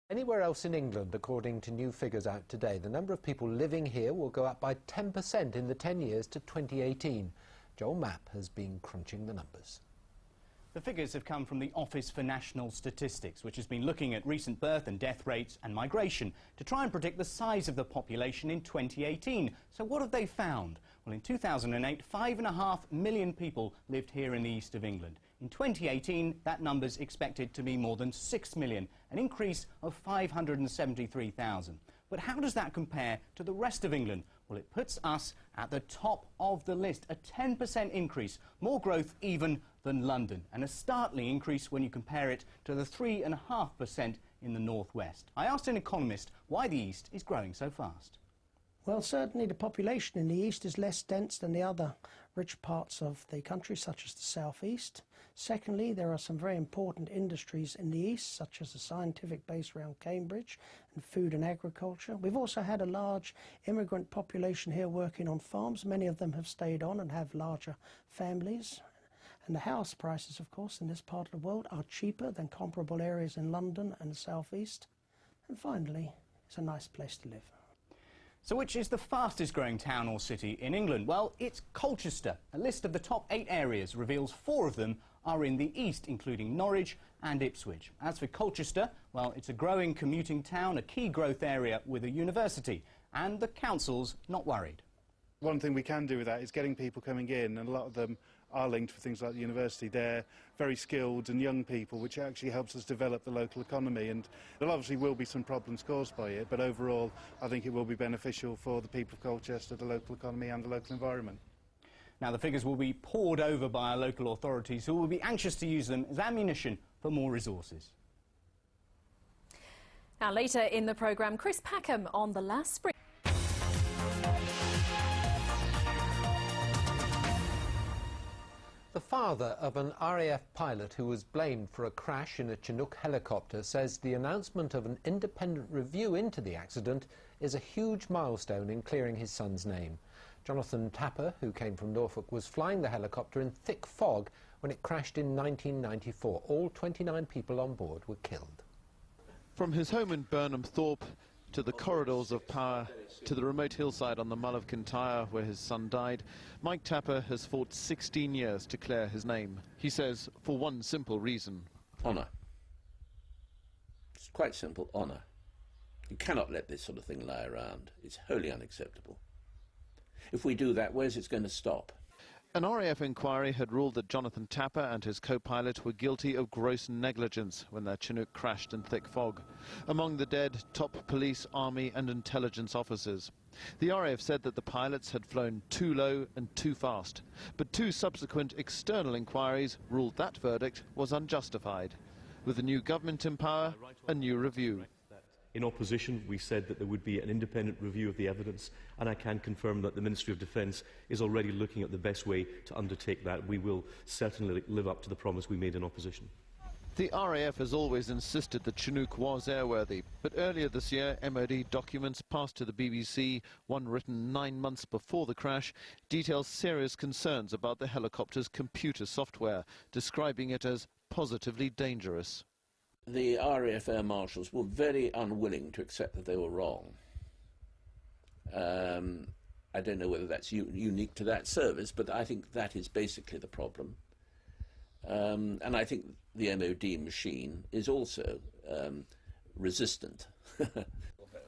Anywhere else in England, according to new figures out today, the number of people living here will go up by 10% in the 10 years to 2018. Joel Mapp has been crunching the numbers. The figures have come from the Office for National Statistics, which has been looking at recent birth and death rates and migration to try and predict the size of the population in 2018. So what have they found? Well, in 2008, 5.5 million people lived here in the east of England. In 2018, that number's expected to be more than 6 million, an increase of 573,000. But how does that compare to the rest of England? Well, it puts us at the top of the list, a 10% increase, more growth even than London, and a startling increase when you compare it to the 3.5% in the northwest. I asked an economist why the east is growing so fast. Well, certainly the population in the east is less dense than the other rich parts of the country, such as the southeast. Secondly, there are some very important industries in the east, such as the scientific base around Cambridge and food and agriculture. We've also had a large immigrant population here working on farms. Many of them have stayed on and have larger families. And the house prices, of course, in this part of the world are cheaper than comparable areas in London and the southeast. And finally, it's a nice place to live. So which is the fastest growing town or city in England? Well, it's Colchester. A list of the top 8 areas reveals 4 of them are in the east, including Norwich and Ipswich. As for Colchester, well, it's a growing commuting town, a key growth area with a university, and the council's not worried. One thing we can do with that is getting people coming in, and a lot of them are linked for things like the university. They're very skilled and young people, which actually helps us develop the local economy, and there obviously will be some problems caused by it, but overall I think it will be beneficial for the people of Colchester, the local economy and the local environment. Now the figures will be pored over by our local authorities, who will be anxious to use them as ammunition for more resources. Now later in the programme, Chris Packham on the last spring. The father of an RAF pilot who was blamed for a crash in a Chinook helicopter says the announcement of an independent review into the accident is a huge milestone in clearing his son's name. Jonathan Tapper, who came from Norfolk, was flying the helicopter in thick fog when it crashed in 1994. All 29 people on board were killed. From his home in Burnham Thorpe to the corridors of power, to the remote hillside on the Mull of Kintyre where his son died, Mike Tapper has fought 16 years to clear his name. He says for one simple reason. Honour. It's quite simple, honour. You cannot let this sort of thing lie around. It's wholly unacceptable. If we do that, where's it going to stop? An RAF inquiry had ruled that Jonathan Tapper and his co-pilot were guilty of gross negligence when their Chinook crashed in thick fog. Among the dead, top police, army and intelligence officers. The RAF said that the pilots had flown too low and too fast, but 2 subsequent external inquiries ruled that verdict was unjustified. With the new government in power, a new review. In opposition, we said that there would be an independent review of the evidence, and I can confirm that the Ministry of Defence is already looking at the best way to undertake that. We will certainly live up to the promise we made in opposition. The RAF has always insisted that Chinook was airworthy, but earlier this year, MOD documents passed to the BBC, one written 9 months before the crash, details serious concerns about the helicopter's computer software, describing it as positively dangerous. The RAF Air Marshals were very unwilling to accept that they were wrong. I don't know whether that's unique to that service, but I think that is basically the problem. And I think the MOD machine is also resistant.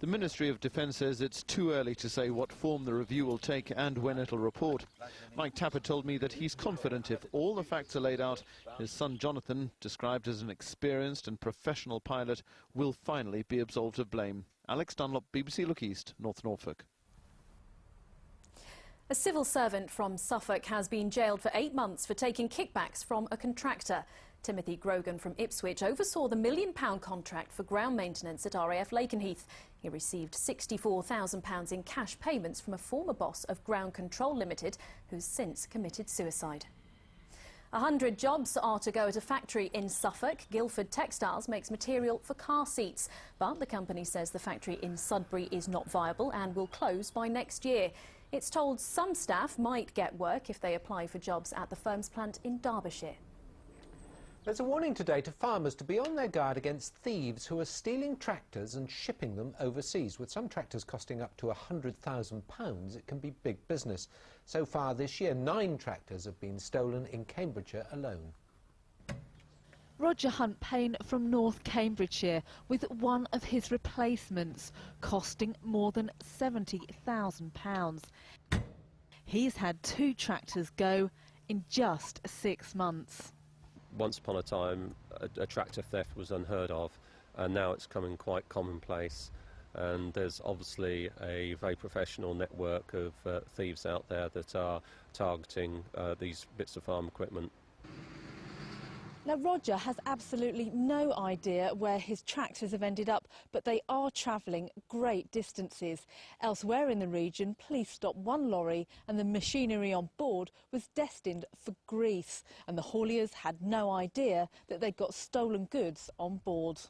The Ministry of Defence says it's too early to say what form the review will take and when it'll report. Mike Tapper told me that he's confident if all the facts are laid out, his son Jonathan, described as an experienced and professional pilot, will finally be absolved of blame. Alex Dunlop, BBC Look East, North Norfolk. A civil servant from Suffolk has been jailed for 8 months for taking kickbacks from a contractor. Timothy Grogan from Ipswich oversaw the £1 million contract for ground maintenance at RAF Lakenheath. He received £64,000 in cash payments from a former boss of Ground Control Limited, who's since committed suicide. 100 jobs are to go at a factory in Suffolk. Guildford Textiles makes material for car seats, but the company says the factory in Sudbury is not viable and will close by next year. It's told some staff might get work if they apply for jobs at the firm's plant in Derbyshire. There's a warning today to farmers to be on their guard against thieves who are stealing tractors and shipping them overseas. With some tractors costing up to £100,000, it can be big business. So far this year, 9 tractors have been stolen in Cambridgeshire alone. Roger Hunt-Payne from North Cambridgeshire with one of his replacements costing more than £70,000. He's had 2 tractors go in just 6 months. Once upon a time, a tractor theft was unheard of, and now it's coming quite commonplace. And there's obviously a very professional network of thieves out there that are targeting these bits of farm equipment. Now, Roger has absolutely no idea where his tractors have ended up, but they are travelling great distances. Elsewhere in the region, police stopped one lorry and the machinery on board was destined for Greece, and the hauliers had no idea that they'd got stolen goods on board.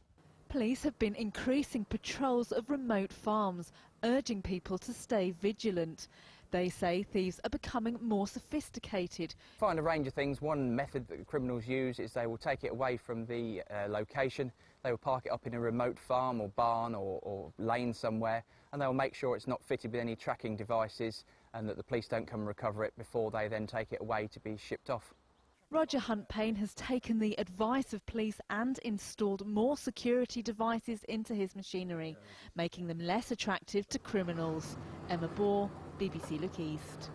Police have been increasing patrols of remote farms, urging people to stay vigilant. They say thieves are becoming more sophisticated. Find a range of things. One method that criminals use is they will take it away from the location. They will park it up in a remote farm or barn or lane somewhere, and they'll make sure it's not fitted with any tracking devices and that the police don't come and recover it before they then take it away to be shipped off. Roger Hunt-Payne has taken the advice of police and installed more security devices into his machinery, making them less attractive to criminals. Emma Bohr, BBC Look East.